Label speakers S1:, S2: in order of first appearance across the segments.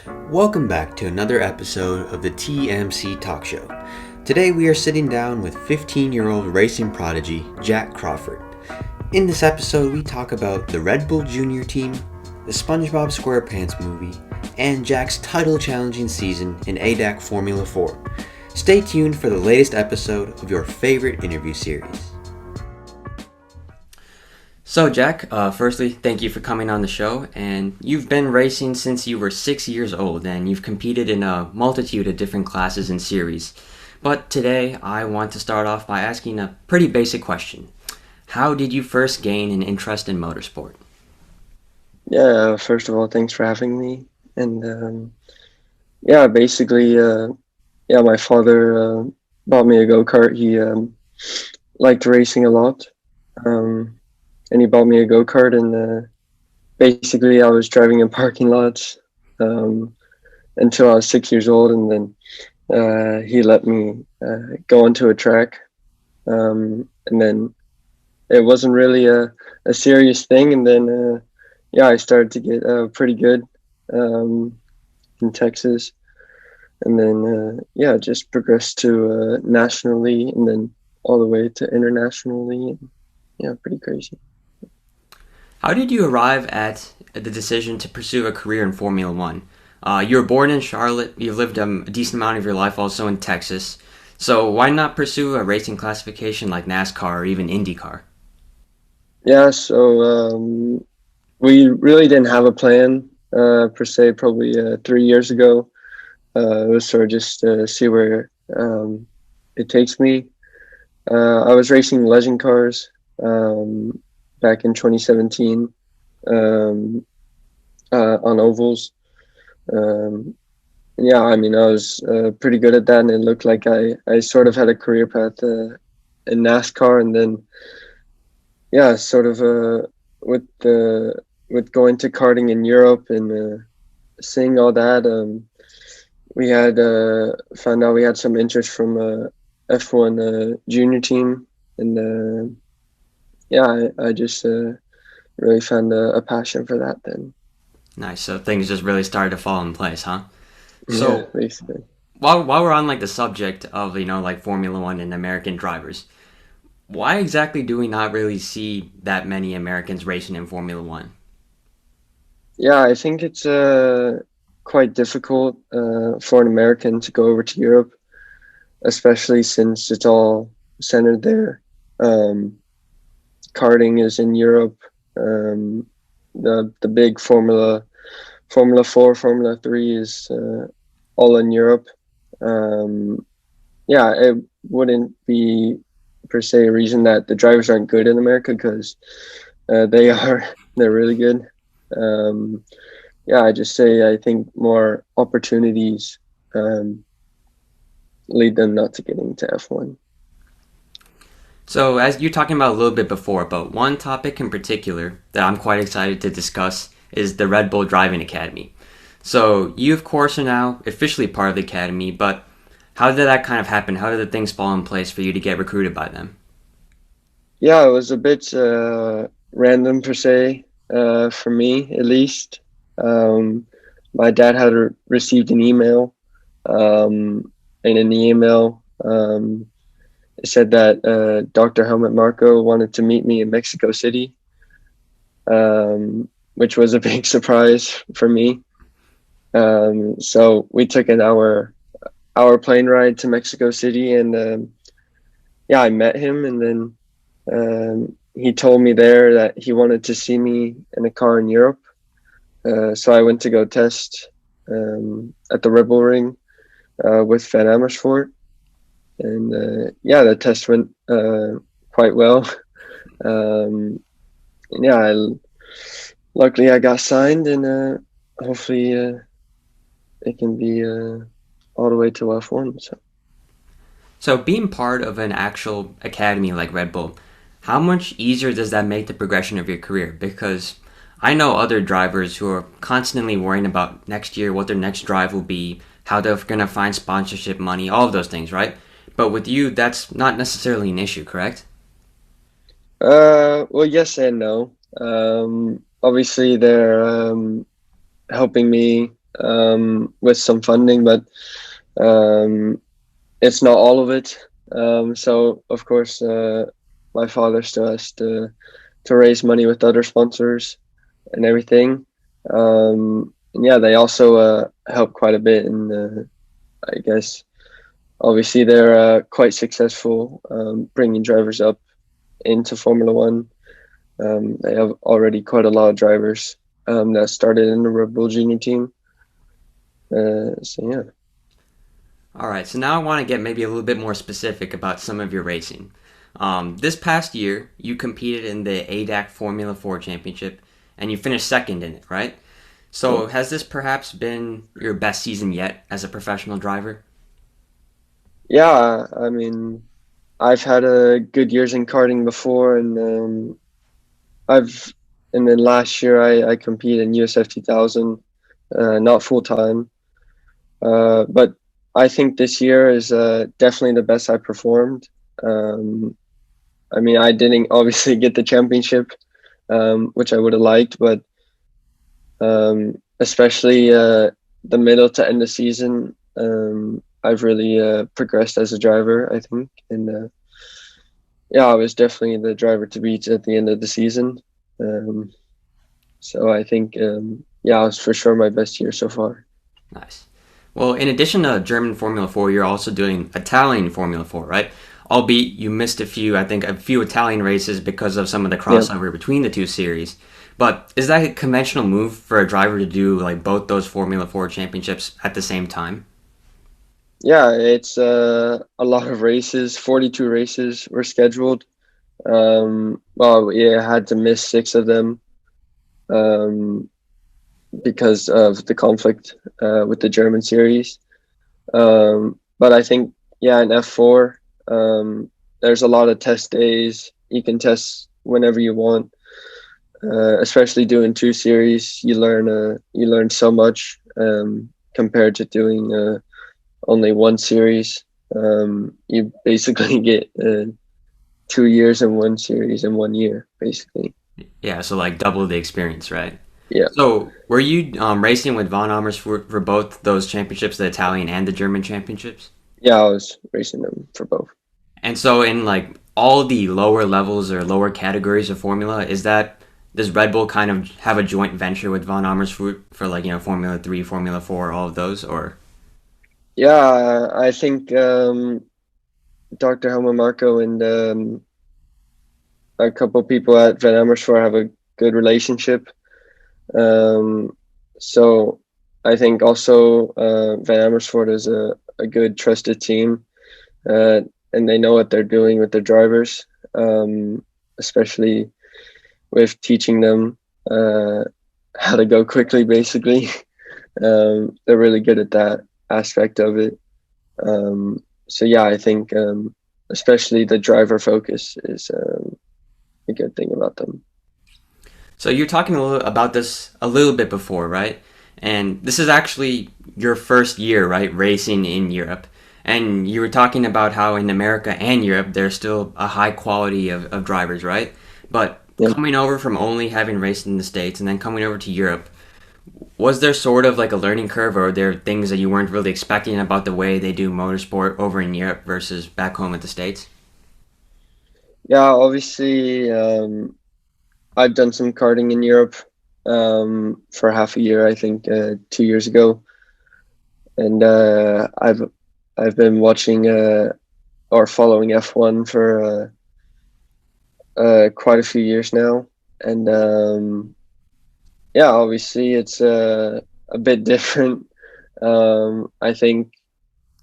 S1: Welcome back to another episode of the TMC Talk Show. Today we are sitting down with 15-year-old racing prodigy Jak Crawford. In this episode we talk about the Red Bull Junior team, the Spongebob SquarePants movie, and Jak's title-challenging season in ADAC Formula 4. Stay tuned for the latest episode of your favorite interview series. So Jak, firstly, thank you for coming on the show, and you've been racing since you were 6 years old, and you've competed in a multitude of different classes and series. But today, I want to start off by asking a pretty basic question. How did you first gain an interest in motorsport?
S2: Yeah, first of all, thanks for having me. And my father bought me a go-kart. He liked racing a lot. And he bought me a go-kart, and basically I was driving in parking lots until I was 6 years old, and then he let me go onto a track, and then it wasn't really a serious thing, and then I started to get pretty good in Texas, and then just progressed to nationally, and then all the way to internationally. Yeah, pretty crazy.
S1: How did you arrive at the decision to pursue a career in Formula One? You were born in Charlotte, you've lived a decent amount of your life also in Texas, so why not pursue a racing classification like NASCAR or even IndyCar?
S2: Yeah, so we really didn't have a plan per se, probably 3 years ago. It was sort of just see where it takes me. I was racing legend cars back in 2017 on ovals. I was pretty good at that, and it looked like I sort of had a career path in NASCAR, and then with going to karting in Europe and seeing all that, we had found out we had some interest from F1 junior team, and I just really found a passion for that then.
S1: Nice. So things just really started to fall in place, huh?
S2: So basically,
S1: while we're on the subject of Formula One and American drivers, why exactly do we not really see that many Americans racing in Formula One?
S2: Yeah, I think it's quite difficult for an American to go over to Europe, especially since it's all centered there. Karting is in Europe. The big Formula 4, Formula 3 is all in Europe. It wouldn't be per se a reason that the drivers aren't good in America, because they are. They're really good. I just say I think more opportunities lead them not to getting to F1.
S1: So, as you're talking about a little bit before, but one topic in particular that I'm quite excited to discuss is the Red Bull Driving Academy. So, you of course are now officially part of the academy, but how did that kind of happen? How did the things fall in place for you to get recruited by them?
S2: Yeah, it was a bit random per se, for me at least. My dad had received an email, and in the email, it said that Dr. Helmut Marko wanted to meet me in Mexico City, which was a big surprise for me. So we took an hour plane ride to Mexico City, and I met him, and then he told me there that he wanted to see me in a car in Europe. So I went to go test at the Red Bull Ring with Van Amersfoort. And the test went quite well. Luckily I got signed, and hopefully it can be all the way to F1.
S1: So being part of an actual academy like Red Bull, how much easier does that make the progression of your career? Because I know other drivers who are constantly worrying about next year, what their next drive will be, how they're going to find sponsorship money, all of those things, right? But with you, that's not necessarily an issue, correct?
S2: Well, yes and no. Obviously, they're helping me with some funding, but it's not all of it. So of course, my father still has to raise money with other sponsors and everything. And yeah, they also help quite a bit, and I guess obviously they're quite successful bringing drivers up into Formula One. They have already quite a lot of drivers that started in the Red Bull Junior team. So yeah.
S1: All right, so now I want to get maybe a little bit more specific about some of your racing. This past year, you competed in the ADAC Formula 4 Championship, and you finished second in it, right? So has this perhaps been your best season yet as a professional driver?
S2: Yeah, I mean, I've had good years in karting before, and I've and then last year I competed in USF 2000, not full time, but I think this year is definitely the best I performed. Um, I mean, I didn't obviously get the championship, which I would have liked, but especially the middle to end of season, I've really progressed as a driver, I think, and yeah, I was definitely the driver to beat at the end of the season. Um, so I think, yeah, it was for sure my best year so far.
S1: Nice. Well, in addition to German Formula 4, you're also doing Italian Formula 4, right? Albeit you missed I think a few Italian races because of some of the crossover between the two series. But is that a conventional move for a driver to do like both those Formula 4 championships at the same time?
S2: Yeah, it's a lot of races. 42 races were scheduled. Well, yeah, I had to miss 6 of them um, because of the conflict with the German series. But I think, yeah, in F4, there's a lot of test days. You can test whenever you want. Especially doing 2 series, you learn so much compared to doing only 1 series. You basically get 2 years in 1 series in 1 year, basically.
S1: Yeah, so like double the experience, right?
S2: Yeah,
S1: So were you racing with Von Amersfoort for both those championships, the Italian and the German championships?
S2: yeah, I was racing them for both.
S1: And so in like all the lower levels or lower categories of Formula, does Red Bull kind of have a joint venture with Von Amersfoort for like, Formula 3, Formula 4, all of those, or?
S2: Yeah, I think Dr. Helmut Marko and a couple people at Van Amersfoort have a good relationship. Um, so I think also Van Amersfoort is a good trusted team, and they know what they're doing with their drivers, especially with teaching them how to go quickly, basically. They're really good at that aspect of it. So yeah, I think especially the driver focus is a good thing about them.
S1: So you're talking about this a little bit before, right? And this is actually your first year, right, racing in Europe. And you were talking about how in America and Europe, there's still a high quality of drivers, right? But
S2: Yeah.
S1: coming over from only having raced in the States and then coming over to Europe, was there sort of like a learning curve, or are there things that you weren't really expecting about the way they do motorsport over in Europe versus back home at the States?
S2: Yeah, obviously, I've done some karting in Europe for half a year, I think, 2 years ago, and I've been watching or following F1 for quite a few years now, and yeah, obviously it's a bit different. I think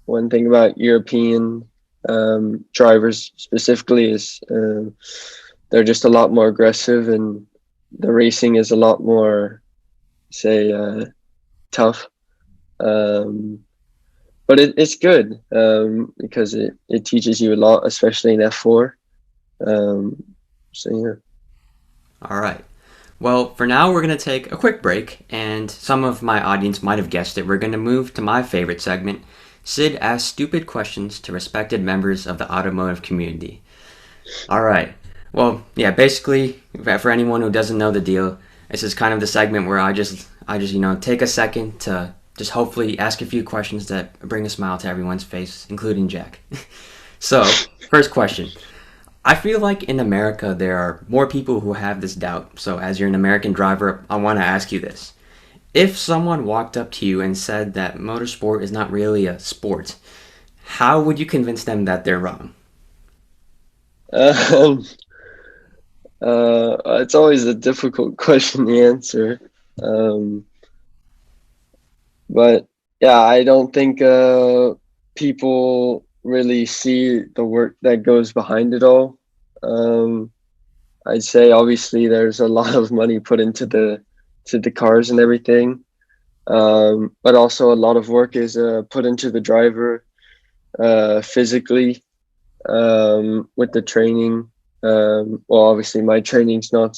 S2: one thing about European drivers specifically is they're just a lot more aggressive, and the racing is a lot more, say, tough. Um, but it's good because it teaches you a lot, especially in F4. So yeah.
S1: All right. Well, for now, we're going to take a quick break, and some of my audience might have guessed it. We're going to move to my favorite segment. Sid asks stupid questions to respected members of the automotive community. All right. Well, yeah, basically, for anyone who doesn't know the deal, this is kind of the segment where I just take a second to just hopefully ask a few questions that bring a smile to everyone's face, including Jack. So, first question. I feel like in America there are more people who have this doubt. So, as you're an American driver, I want to ask you this. If someone walked up to you and said that motorsport is not really a sport, how would you convince them that they're wrong?
S2: Um, it's always a difficult question to answer. Um, but yeah, I don't think people really see the work that goes behind it all. Um, I'd say obviously there's a lot of money put into the cars and everything, but also a lot of work is put into the driver physically with the training. Well, obviously my training's not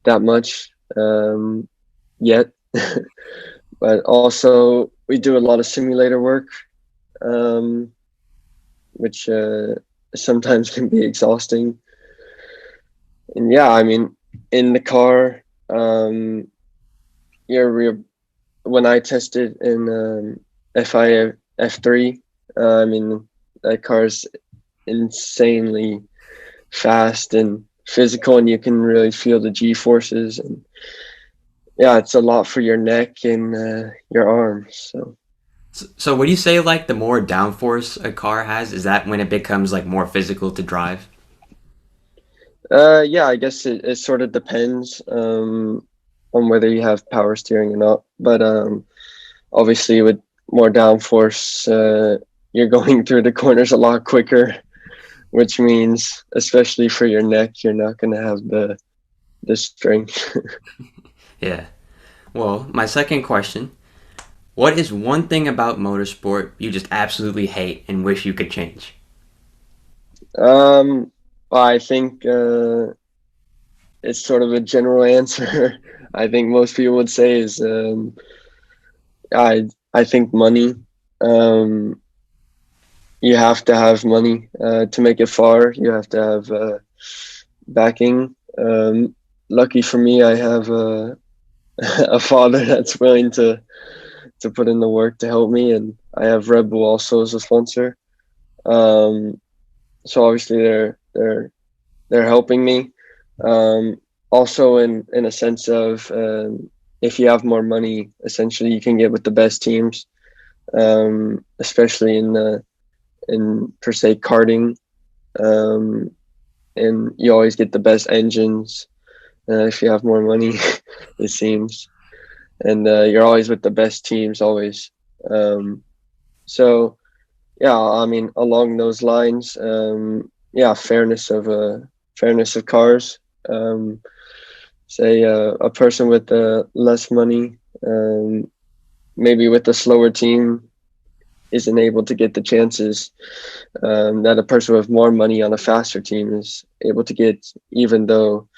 S2: that much yet, but also we do a lot of simulator work, um, which sometimes can be exhausting. And yeah, I mean, in the car, you're when I tested in FIA F3, I mean, that car's insanely fast and physical, and you can really feel the G forces. And yeah, it's a lot for your neck and your arms.
S1: So would you say like the more downforce a car has, is that when it becomes like more physical to drive?
S2: Yeah, I guess it sort of depends on whether you have power steering or not. But obviously, with more downforce, you're going through the corners a lot quicker, which means, especially for your neck, you're not going to have the strength.
S1: Yeah. Well, my second question, what is one thing about motorsport you just absolutely hate and wish you could change?
S2: Well, I think it's sort of a general answer. I think most people would say is I think money. Um, you have to have money to make it far. You have to have backing. Lucky for me, I have a father that's willing to put in the work to help me, and I have Red Bull also as a sponsor. Um, so obviously they're helping me. Also in a sense of if you have more money, essentially you can get with the best teams, especially in per se karting, um, and you always get the best engines if you have more money. It seems, and you're always with the best teams always. Um, so yeah, I mean along those lines, yeah, fairness of cars. Um, say a person with less money, maybe with a slower team, isn't able to get the chances that a person with more money on a faster team is able to get, even though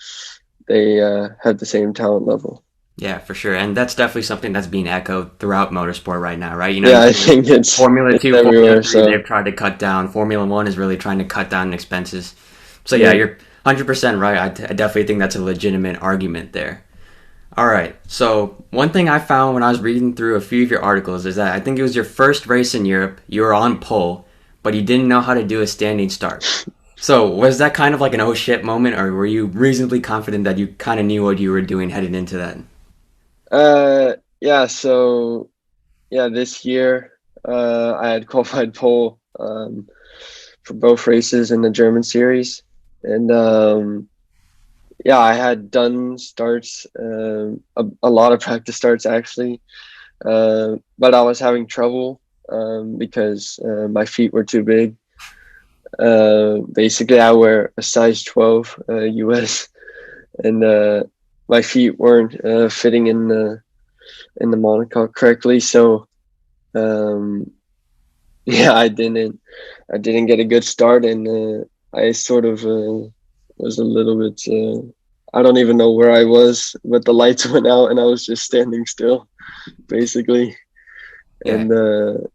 S2: they have the same talent level.
S1: Yeah, for sure. And that's definitely something that's being echoed throughout motorsport right now, right?
S2: Yeah, I
S1: You see
S2: think
S1: Formula
S2: it's
S1: 2, Formula
S2: everywhere.
S1: 3,
S2: So
S1: they've tried to cut down. Formula 1 is really trying to cut down expenses. So yeah,
S2: yeah.
S1: you're 100% right. I definitely think that's a legitimate argument there. All right. So one thing I found when I was reading through a few of your articles is that I think it was your first race in Europe. You were on pole, but you didn't know how to do a standing start. So was that kind of like an oh shit moment, or were you reasonably confident that you kind of knew what you were doing headed into that?
S2: Yeah. So yeah, this year I had qualified pole for both races in the German series, and yeah, I had done starts, a lot of practice starts actually, but I was having trouble because my feet were too big. Basically, I wear a size 12 US, and my feet weren't fitting in the monocoque correctly. So um, yeah, I didn't get a good start, and I sort of was a little bit. I don't even know where I was, but the lights went out, and I was just standing still, basically.
S1: Yeah.
S2: And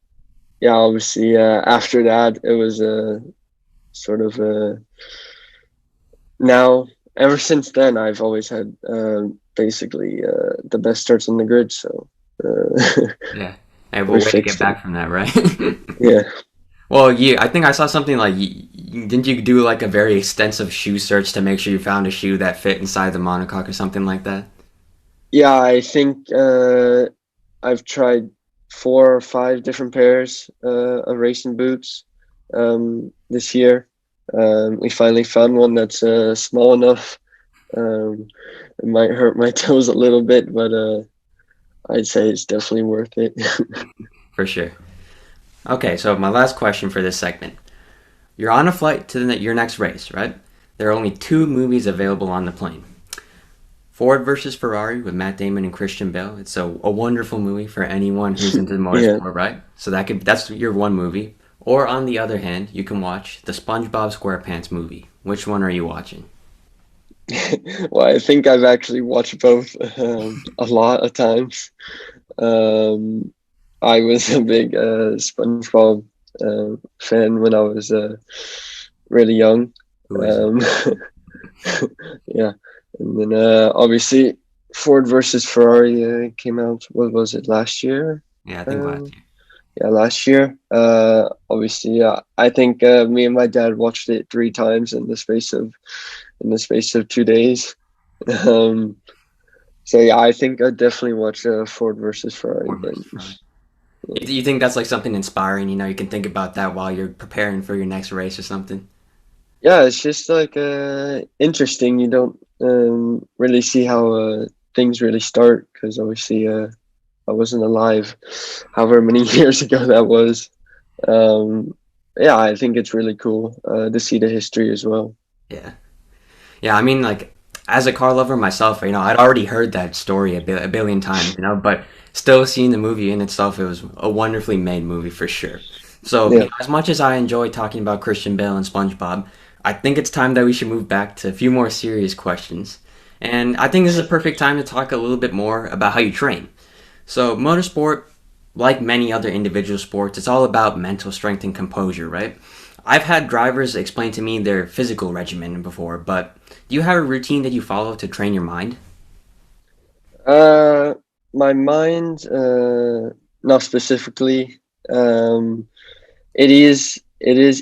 S2: yeah, obviously after that, it was sort of now. Ever since then, I've always had basically the best starts on the grid. So
S1: Yeah. Hey,
S2: we
S1: well, way to get
S2: fixed it.
S1: back from that, right?
S2: Yeah.
S1: Well, I think I saw something like, didn't you do like a very extensive shoe search to make sure you found a shoe that fit inside the monocoque or something like that?
S2: Yeah, I think I've tried 4 or 5 different pairs of racing boots this year. We finally found one that's small enough. Um, it might hurt my toes a little bit, but I'd say it's definitely worth it.
S1: For sure. Okay, so my last question for this segment. You're on a flight to your next race, right? There are only two movies available on the plane. Ford versus Ferrari with Matt Damon and Christian Bale. It's a wonderful movie for anyone who's into
S2: Yeah.
S1: motorsport, right? So that's your one movie. Or on the other hand, you can watch the SpongeBob SquarePants movie. Which one are you watching?
S2: Well, I think I've actually watched both a lot of times. Um, I was a big SpongeBob fan when I was really young.
S1: Who isn't?
S2: Um, yeah, and then obviously Ford versus Ferrari came out. What was it, last year?
S1: Yeah, I think last
S2: Um,
S1: year.
S2: yeah, last year. Obviously, yeah. I think me and my dad watched it 3 times in the space of 2 days. Um, so yeah, I think I definitely watch Ford versus Ferrari
S1: Ford
S2: again.
S1: versus Ferrari. Do you think that's like something inspiring? You can think about that while you're preparing for your next race or something.
S2: Yeah, it's just like interesting. You don't really see how things really start because obviously I wasn't alive however many years ago that was. Um, yeah, I think it's really cool to see the history as well.
S1: Yeah. Yeah, I mean, like, as a car lover myself, I'd already heard that story a billion times, but still seeing the movie in itself, it was a wonderfully made movie for sure. So,
S2: Yeah.
S1: as much as I enjoy talking about Christian Bale and SpongeBob, I think it's time that we should move back to a few more serious questions. And I think this is a perfect time to talk a little bit more about how you train. So, motorsport, like many other individual sports, it's all about mental strength and composure, right? I've had drivers explain to me their physical regimen before, but do you have a routine that you follow to train your mind?
S2: Uh, my mind, not specifically. Um, it is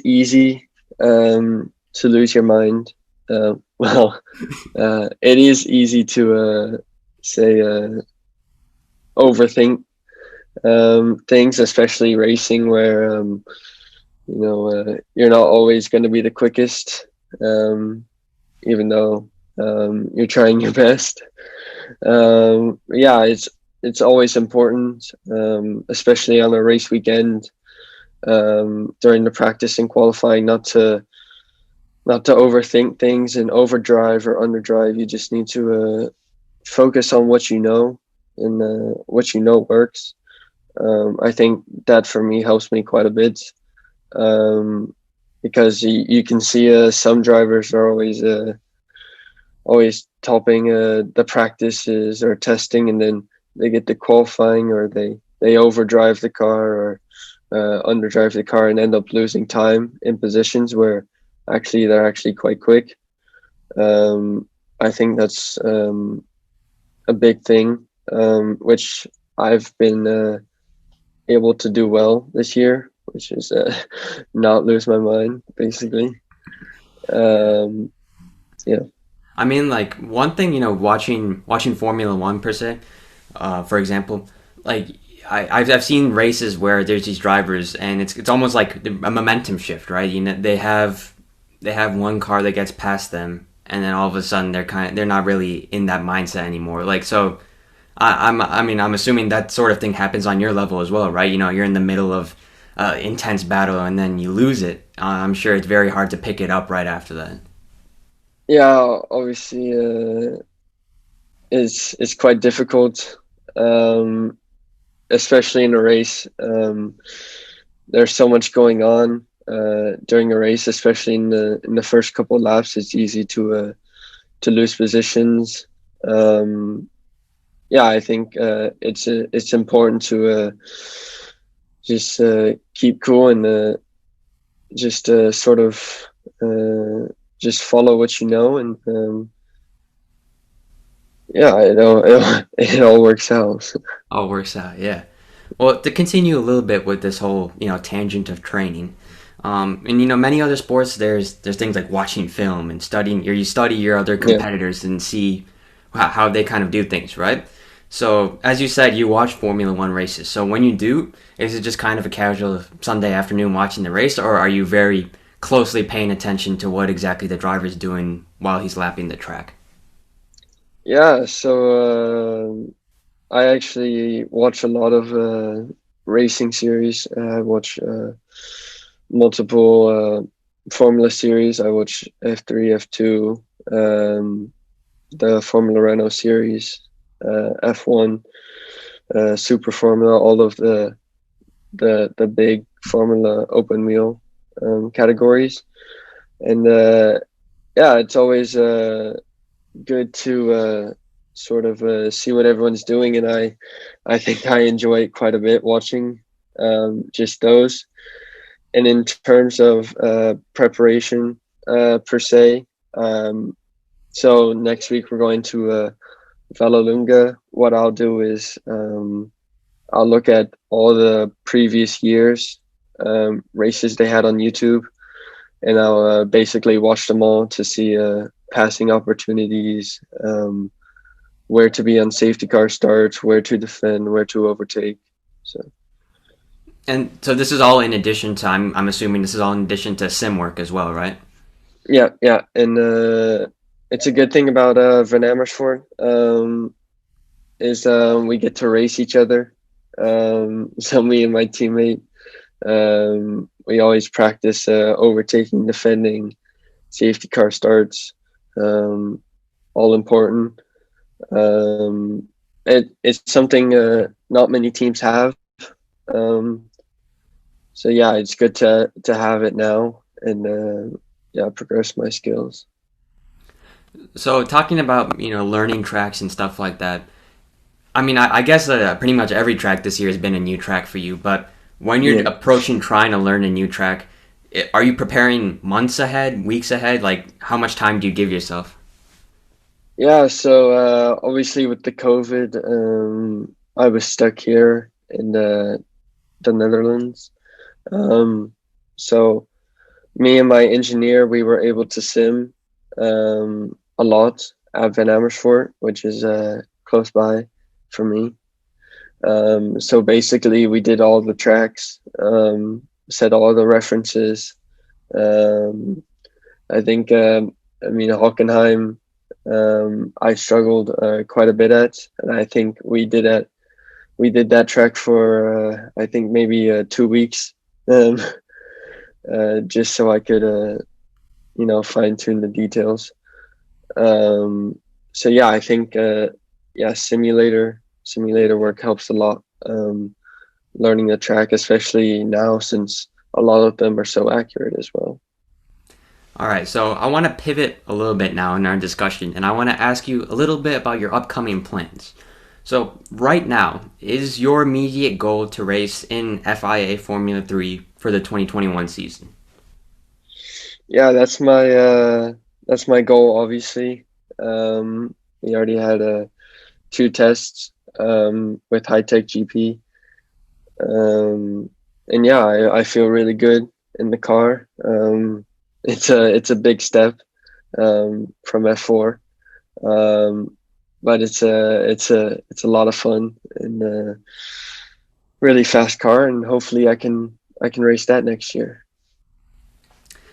S2: easy to lose your mind. Well, it is easy to say overthink things, especially racing, where you're not always going to be the quickest, um, even though you're trying your best. Yeah, it's always important, especially on a race weekend, during the practice and qualifying, not to overthink things and overdrive or underdrive. You just need to focus on what you know and what you know works. I think that for me helps me quite a bit, um, because you can see some drivers are always topping the practices or testing, and then they get the qualifying, or they overdrive the car or underdrive the car and end up losing time in positions where actually they're actually quite quick. I think that's a big thing, which I've been able to do well this year, which is not lose my mind, basically. Um, yeah.
S1: I mean, like one thing, watching Formula One per se, for example, like I've seen races where there's these drivers and it's almost like a momentum shift, right? They have one car that gets past them, and then all of a sudden they're not really in that mindset anymore. Like so, I'm assuming that sort of thing happens on your level as well, right? You're in the middle of intense battle and then you lose it. I'm sure it's very hard to pick it up right after that.
S2: Yeah, obviously, it's quite difficult, um, especially in a race. There's so much going on during a race, especially in the first couple of laps. It's easy to lose positions. Um, yeah, I think it's important to just keep cool and just sort of uh, just follow what you know, and Yeah, it all works out.
S1: All works out, yeah. Well, to continue a little bit with this whole, tangent of training, and many other sports, there's things like watching film and studying, or you study your other
S2: Yeah.
S1: competitors and see how they kind of do things, right? So, as you said, you watch Formula One races. So, when you do, is it just kind of a casual Sunday afternoon watching the race, or are you very closely paying attention to what exactly the driver's doing while he's lapping the track?
S2: Yeah, so I actually watch a lot of racing series. I watch multiple Formula series. I watch F3, F2, um, the Formula Renault series, F1, Super Formula, all of the big Formula open wheel categories. And yeah, it's always good to sort of see what everyone's doing, and I think I enjoy it quite a bit watching just those. And in terms of preparation per se, um, so next week we're going to Vallelunga. What I'll do is I'll look at all the previous years races they had on YouTube, and I'll basically watch them all to see passing opportunities, where to be on safety car starts, where to defend, where to overtake. So
S1: And so this is all in addition to, I'm assuming this is all in addition to sim work as well, right?
S2: yeah, yeah, and it's a good thing about Van Amersfoort, is we get to race each other. So me and my teammate, we always practice overtaking, defending, safety car starts, all important. It's something not many teams have. Um, so yeah, it's good to have it now, and yeah, progress my skills.
S1: So talking about learning tracks and stuff like that. I mean, I guess pretty much every track this year has been a new track for you. But when you're
S2: Yeah,
S1: approaching trying to learn a new track, are you preparing months ahead, weeks ahead? Like, how much time do you give yourself?
S2: yeah. So obviously with the COVID, I was stuck here in the Netherlands. Um, so me and my engineer, we were able to sim a lot at Van Amersfoort, which is close by for me. So basically, we did all the tracks, set all the references. Um, I think, I mean, Hockenheim, I struggled quite a bit at, and I think we did that track for I think maybe 2 weeks, um, just so I could fine tune the details. Um, so yeah, I think yeah, simulator work helps a lot. Learning the track, especially now since a lot of them are so accurate as well.
S1: All right, so I want to pivot a little bit now in our discussion, and I want to ask you a little bit about your upcoming plans. So, right now, is your immediate goal to race in FIA Formula 3 for the 2021 season?
S2: Yeah, that's my goal. Obviously, we already had two tests with High Tech GP, um, and yeah, I feel really good in the car. It's a big step from F4, um, but it's a lot of fun and really fast car, and hopefully I can race that next year.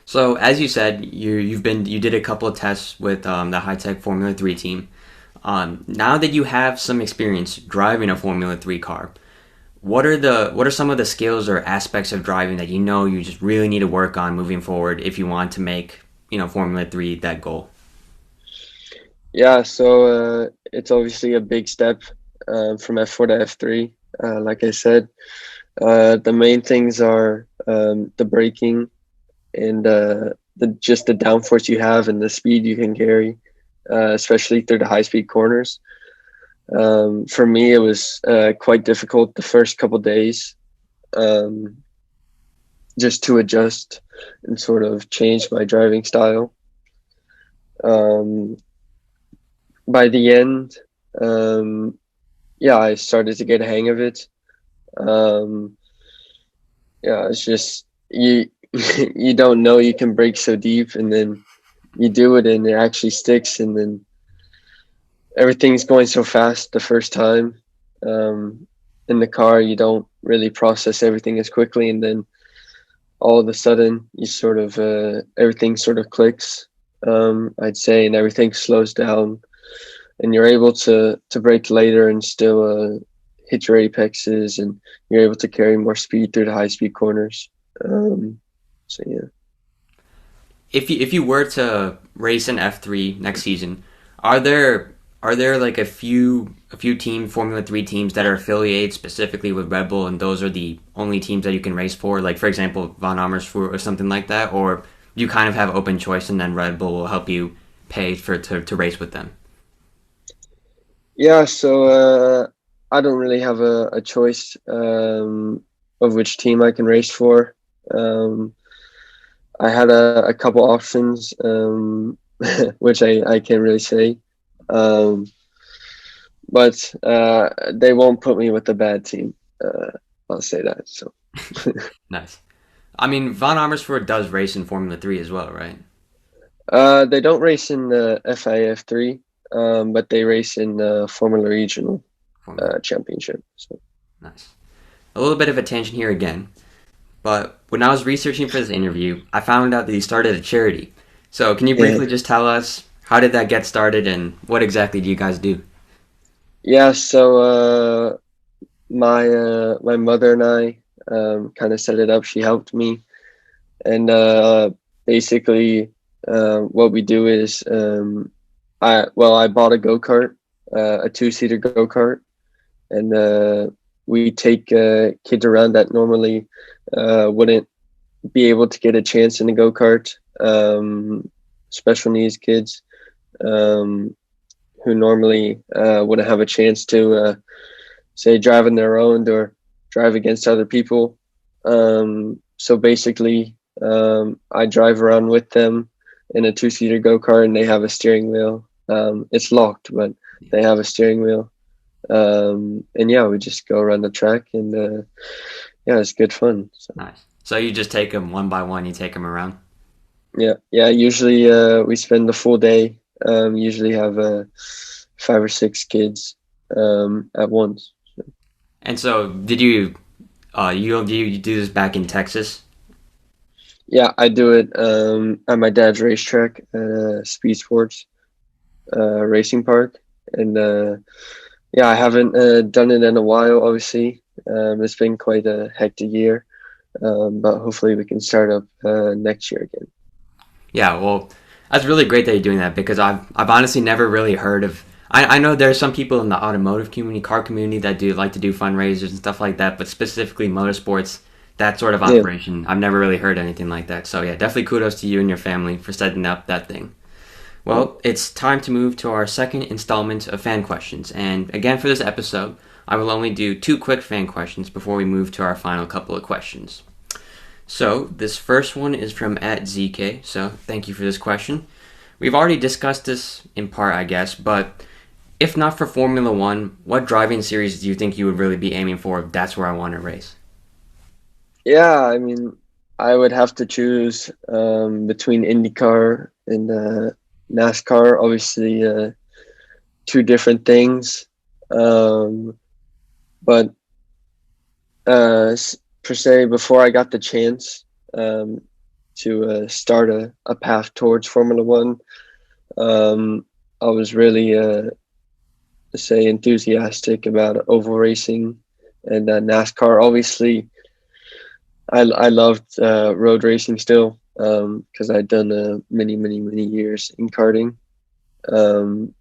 S1: So, as you said, you did a couple of tests with the high tech Formula 3 team. Now that you have some experience driving a Formula 3 car, what are some of the skills or aspects of driving that you just really need to work on moving forward if you want to make Formula 3 that goal?
S2: Yeah, so it's obviously a big step from F4 to F3. Like I said, the main things are the braking and the just the downforce you have and the speed you can carry, especially through the high speed corners. For me, it was quite difficult the first couple days, um, just to adjust and sort of change my driving style. Um, by the end, yeah, I started to get a hang of it. Um, yeah, it's just you you don't know you can break so deep, and then you do it, and it actually sticks, and then everything's going so fast the first time. In the car, you don't really process everything as quickly, and then all of a sudden, you sort of everything sort of clicks. I'd say, and everything slows down, and you're able to brake later and still hit your apexes, and you're able to carry more speed through the high speed corners. So yeah.
S1: If you were to race in F3 next season, are there like a few Formula 3 teams that are affiliated specifically with Red Bull, and those are the only teams that you can race for? Like, for example, Von Amersfoort or something like that, or you kind of have open choice, and then Red Bull will help you pay to race with them.
S2: Yeah, so I don't really have a choice of which team I can race for. I had a couple options, which I can't really say. Um, but they won't put me with a bad team. I'll say that. So
S1: Nice. I mean, Von Amersfoort does race in Formula 3 as well, right?
S2: they don't race in the FIA 3, but they race in the Formula Regional
S1: Formula.
S2: Championship. So
S1: Nice. A little bit of a tangent here again, but when I was researching for this interview, I found out that you started a charity. So can you
S2: yeah,
S1: briefly just tell us how did that get started and what exactly do you guys do?
S2: yeah. So my mother and I kind of set it up. She helped me, and basically what we do is I bought a go kart, a 2-seater go kart, and we take kids around that normally wouldn't be able to get a chance in the go kart. Special needs kids um, who normally wouldn't have a chance to say drive on their own or drive against other people. So basically, I drive around with them in a 2-seater go kart, and they have a steering wheel. It's locked, but they have a steering wheel. And yeah, we just go around the track, and yeah, it's good fun. So
S1: Nice. So you just take them one by one, you take them around?
S2: yeah. Usually, we spend the full day. Usually have 5 or 6 kids at once.
S1: And so did you do this back in Texas?
S2: Yeah, I do it at my dad's racetrack at Speed Sports Racing Park, and yeah, I haven't done it in a while. Obviously, it's been quite a hectic year, but hopefully we can start up next year again.
S1: Yeah, well, that's really great that you're doing that because I've honestly never really heard of. I know there are some people in the automotive community, car community that do like to do fundraisers and stuff like that, but specifically motorsports, that sort of
S2: Yeah,
S1: operation, I've never really heard anything like that. So yeah, definitely kudos to you and your family for setting up that thing.
S2: yeah.
S1: Well, it's time to move to our second installment of fan questions, and again for this episode, I will only do 2 quick fan questions before we move to our final couple of questions. So, this first one is from @ZK, so thank you for this question. We've already discussed this in part, I guess, but if not for Formula One, what driving series do you think you would really be aiming for if that's where I want to race?
S2: Yeah, I mean, I would have to choose between IndyCar and NASCAR. Obviously, 2 different things, um, but per se, before I got the chance um, to start a path towards Formula One, I was really say enthusiastic about oval racing and NASCAR. Obviously, I loved road racing still because I'd done many years in karting.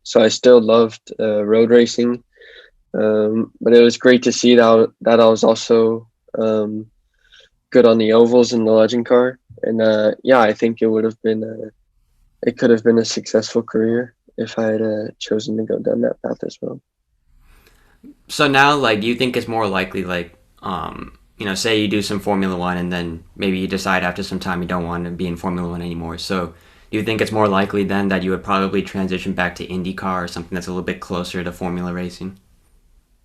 S2: So I still loved road racing, but it was great to see that I was also good on the ovals in the legend car. And yeah, I think it could have been a successful career if I had chosen to go down that path as well.
S1: So now, like, do you think it's more likely, like, say you do some Formula One and then maybe you decide after some time you don't want to be in Formula One anymore. So Do you think it's more likely then that you would probably transition back to IndyCar or something that's a little bit closer to Formula racing?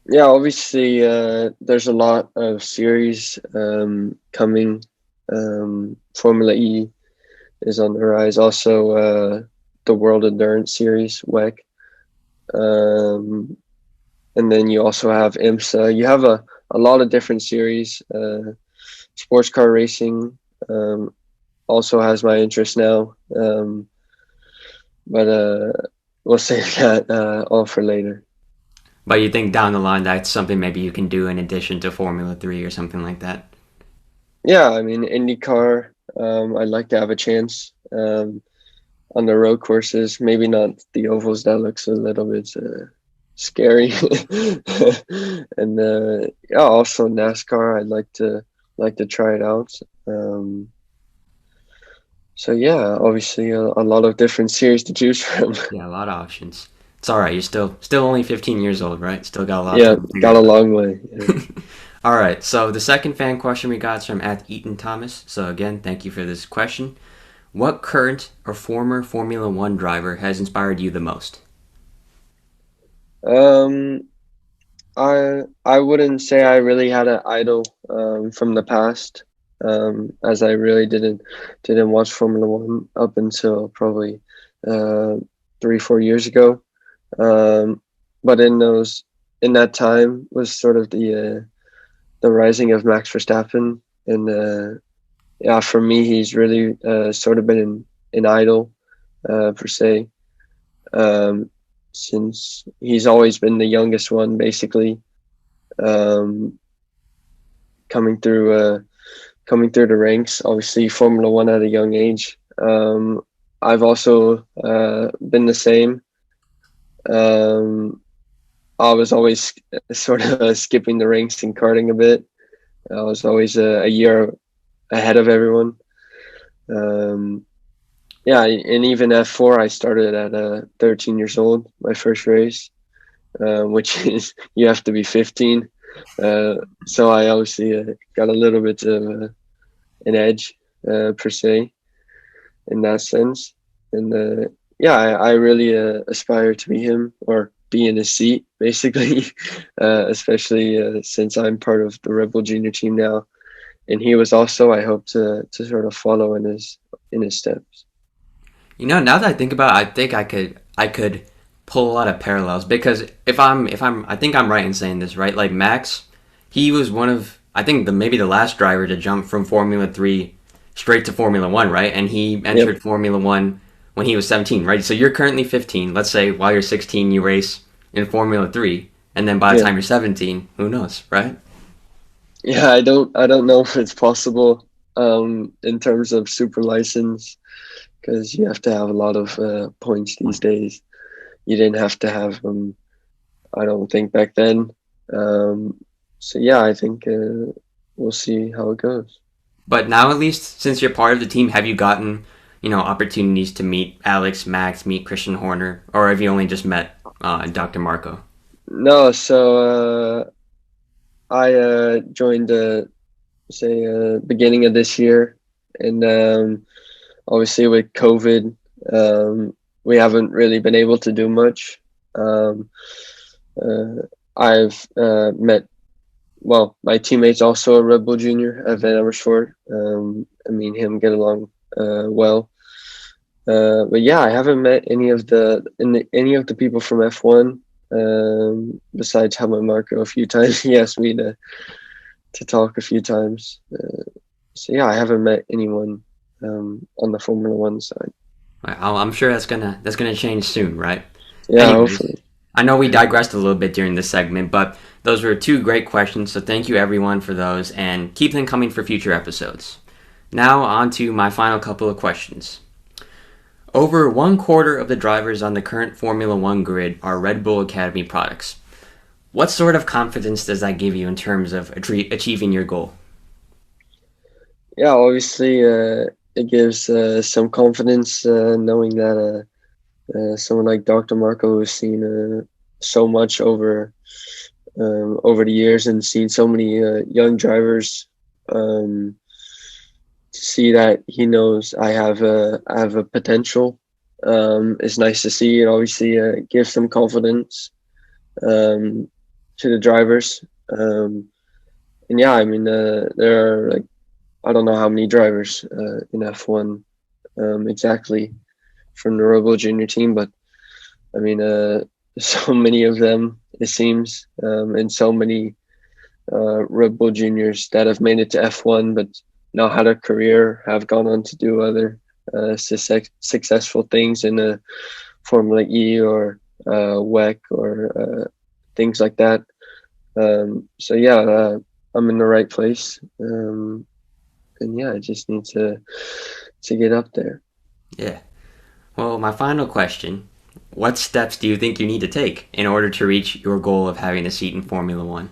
S2: Yeah, obviously, there's a lot of series coming. Formula E is on the rise. Also, the World Endurance Series, WEC. And then you also have IMSA. You have a lot of different series. Sports car racing also has my interest now. But we'll save that all for later.
S1: But you think down the line that's something maybe you can do in addition to Formula 3 or something like that?
S2: Yeah, I mean, IndyCar, I'd like to have a chance on the road courses. Maybe not the ovals. That looks a little bit scary. And yeah, also NASCAR. I'd like to try it out. So yeah, obviously a lot of different series to choose from.
S1: Yeah, a lot of options. It's all right. You're still only 15 years old, right? Still got a lot of
S2: Yeah,
S1: time to figure
S2: got
S1: it
S2: a
S1: out.
S2: long way. Yeah.
S1: All right. So the second fan question we got is from Eaton Thomas. So again, thank you for this question. What current or former Formula One driver has inspired you the most?
S2: Um, I wouldn't say I really had an idol from the past, as I really didn't watch Formula One up until probably uh, 3-4 years ago. But in that time was sort of the rising of Max Verstappen, and yeah, for me he's really sort of been an idol per se, um, since he's always been the youngest one basically, um, coming through coming through the ranks. Obviously, Formula One at a young age. I've also been the same. Um, I was always sort of skipping the ranks in karting a bit. I was always a year ahead of everyone. Um, yeah, and even F4, I started at 13 years old, my first race, which is you have to be 15. So I obviously got a little bit of an edge per se in that sense. And yeah, I really aspire to be him or be in his seat, basically, especially since I'm part of the Red Bull Junior team now. And he was also, I hope to sort of follow in his steps.
S1: Now that I think about it, I think I could pull a lot of parallels because if I'm I think I'm right in saying this, right? Like Max, he was one of I think maybe the last driver to jump from Formula 3 straight to Formula 1, right? And he entered
S2: Yep.
S1: Formula 1 when he was 17, right? So you're currently 15. Let's say while you're 16 you race in Formula 3 and then by the
S2: Yeah.
S1: time you're 17, who knows, right?
S2: Yeah, I don't know if it's possible in terms of super license, because you have to have a lot of points these days. You didn't have to have them, I don't think, back then. So yeah, I think we'll see how it goes.
S1: But now at least since you're part of the team, have you gotten, opportunities to meet Alex, Max, meet Christian Horner, or have you only just met Dr. Marco?
S2: No, so I joined say beginning of this year, and obviously with COVID, we haven't really been able to do much. Um, uh, I've met, well, my teammate's also a Red Bull Junior at Van Amersfoort. I mean, him get along well. But yeah, I haven't met any of the people from F1. Besides Helmut Marko a few times, he asked me to talk a few times. So yeah, I haven't met anyone on the Formula One side.
S1: I'm sure that's gonna change soon, right?
S2: Yeah,
S1: Anyways,
S2: hopefully.
S1: I know we digressed a little bit during this segment, but those were two great questions, so thank you everyone for those, and keep them coming for future episodes. Now on to my final couple of questions. Over 1/4 of the drivers on the current Formula One grid are Red Bull Academy products. What sort of confidence does that give you in terms of achieving your goal?
S2: Yeah, obviously, it gives some confidence knowing that someone like Dr. Marco has seen so much over the years and seen so many young drivers um, to see that he knows I have a potential. It's nice to see. It obviously gives some confidence to the drivers. And yeah, I mean, there are like, I don't know how many drivers in F1 exactly from the Red Bull Junior team, but I mean, so many of them, it seems, and so many Red Bull Juniors that have made it to F1, but now had a career, have gone on to do other successful things in Formula E or WEC or things like that. So yeah, I'm in the right place, and yeah, I just need to get up there.
S1: Yeah. Well, my final question, what steps do you think you need to take in order to reach your goal of having a seat in Formula One?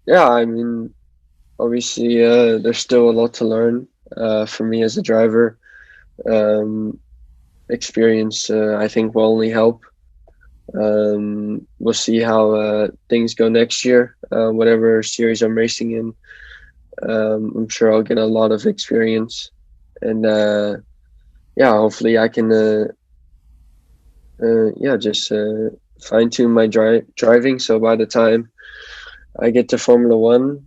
S2: Yeah, I mean, obviously, there's still a lot to learn for me as a driver. Experience, I think, will only help. We'll see how things go next year, whatever series I'm racing in. I'm sure I'll get a lot of experience, and yeah, hopefully I can yeah, just fine tune my driving. So by the time I get to Formula One,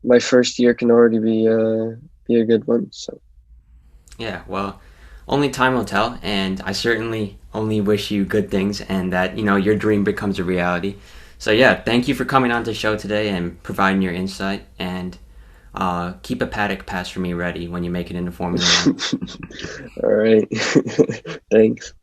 S2: my first year can already be a good one. So
S1: Yeah, well, only time will tell, and I certainly only wish you good things and that, your dream becomes a reality. So yeah, thank you for coming on the show today and providing your insight, and keep a paddock pass for me ready when you make it into Formula One.
S2: all right, thanks.